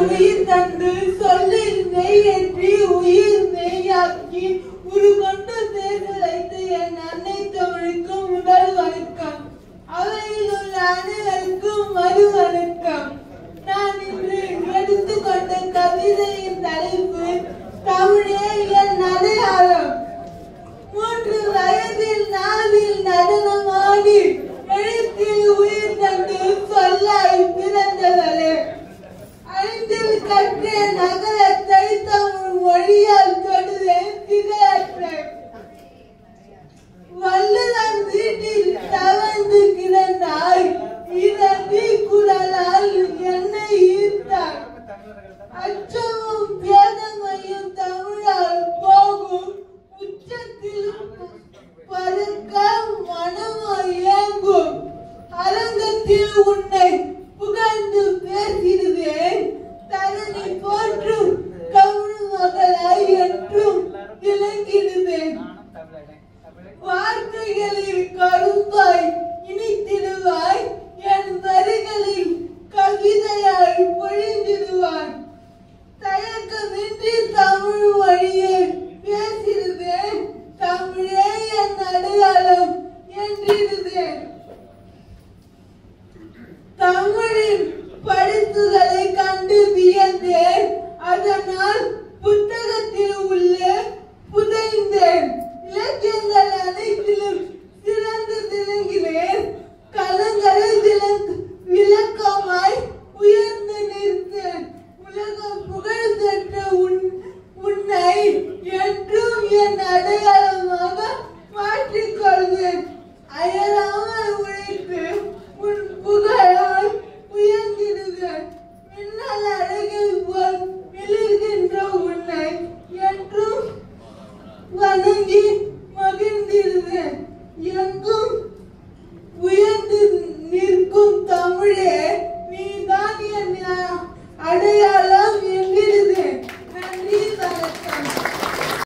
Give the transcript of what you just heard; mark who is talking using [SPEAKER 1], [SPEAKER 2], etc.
[SPEAKER 1] உயிர் தந்து சொல்லில் நெய்யேற்றி உயிர் நெய்யாக்கி உருகொண்டு தேர்ந்தழைத்த என் அன்னை தமிழுக்கும் முதல் வணக்கம். அவையில் உள்ள அனைவருக்கும் மறு வணக்கம். நான் இன்று எடுத்துக்கொண்ட கவிதையின் தலைப்பு தமிழே என் அடையாளம். 3 வயதில் நாவில் நடனமாடி எழுத்தில் உயிர் தந்து சொல்லாய் பிறந்தவளே. 5 கற்ற நகரத்தை தமிழ் மொழியால் தொடுவேன் திகழற்றேன். வள்ளுவன் வீட்டில் தவழ்ந்து கிடந்தாய், இரண்டி குரலால் என்னை ஈர்த்தாய். அச்சமும் பேதமையும் தமிழால் போகும், உச்சத்தில் பருக்க மனமோ ஏங்கும். அரங்கத்தில் உன்னை புகழ்ந்து பேசிடுவேன், தரணி போற்றும் தமிழ் மகளாய் என்றும் விளங்கிடுவேன். வார்த்தைகளில் கரும்பாய் இனித்திடுவாய், என் வரிகளில் கவிதையாய் பொழிந்திடுவாய். தயக்கமின்றி தமிழ் மொழியை பேசிடுவேன், தமிழே என் அடையாளம் என்றிடுவேன். தமிழின் படைப்புகளை கண்டு வியந்தேன், அதனால் புத்தகத்தில் உள்ளே புதைந்தேன். இலக்கியங்கள் அனைத்திலும் சிறந்து விளங்கினேன், கலங்களை விளக்கமாய் உயர்ந்து நிற்கிறேன். உலக புகழ் பெற்ற உன்னை என்றும் என் அடையாளமாக மாற்றிக்கொள்வேன். அயராமல் உழைத்து உன் புகழால் உயர்ந்திடுவேன். மின்னல் அழகில் போல் மிளிர்கின்ற உன்னை என்றும் வணங்கி மகிழ்ந்திடுவேன். எங்கும் உயர்ந்து நிற்கும் தமிழே, நீதான் என் அடையாளம்.